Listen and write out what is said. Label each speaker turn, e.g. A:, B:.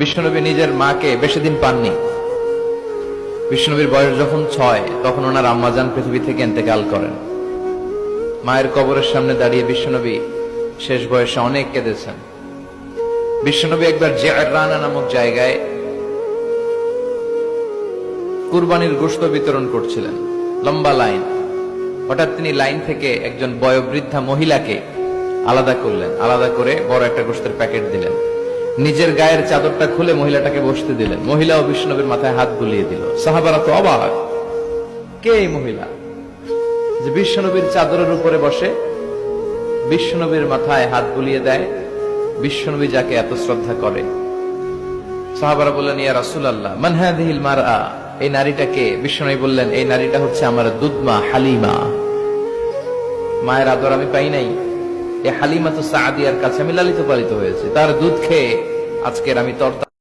A: বিশ্বনবী নিজের মাকে বেশি দিন পাননি। বিশ্বনবীর বয়স যখন 6 তখন ওনার আম্মাজান পৃথিবী থেকে ইন্তেকাল করেন। মায়ের কবরের সামনে দাঁড়িয়ে বিশ্বনবী শেষ বয়সে অনেক কেঁদেছেন। বিশ্বনবী একবার জিআররানা নামক জায়গায় কুরবানির গোশত বিতরণ করছিলেন, লম্বা লাইন। হঠাৎ তিনি লাইন থেকে একজন বয়োবৃদ্ধা মহিলাকে আলাদা করলেন, আলাদা করে বড় একটা গোশতের প্যাকেট দিলেন। নিজের গায়ের চাদরটা খুলে মহিলাটাকে বসতে দিলেন। মহিলাও বিশ্বনবীর মাথায় হাত বুলিয়ে দিল। সাহাবারা তো অবাক, কে এই মহিলা যে বিশ্বনবীর চাদরের উপরে বসে, বিশ্বনবীর মাথায় হাত বুলিয়ে দেয়, বিশ্বনবী যাকে এত শ্রদ্ধা করে। সাহাবারা বললেন, ইয়া রাসূলুল্লাহ মান হাযিহিল মারআ, এই নারীটাকে? বিশ্বনবী বললেন, এই নারীটা হচ্ছে আমার দুধমা হালিমা। মায়ের আদর আমি পাই নাই, এই হালিমা তো সাদিয়ার কাছে আমি লালিত পালিত হয়েছে, তার দুধ খেয়ে আজকের আমি তরতাজা।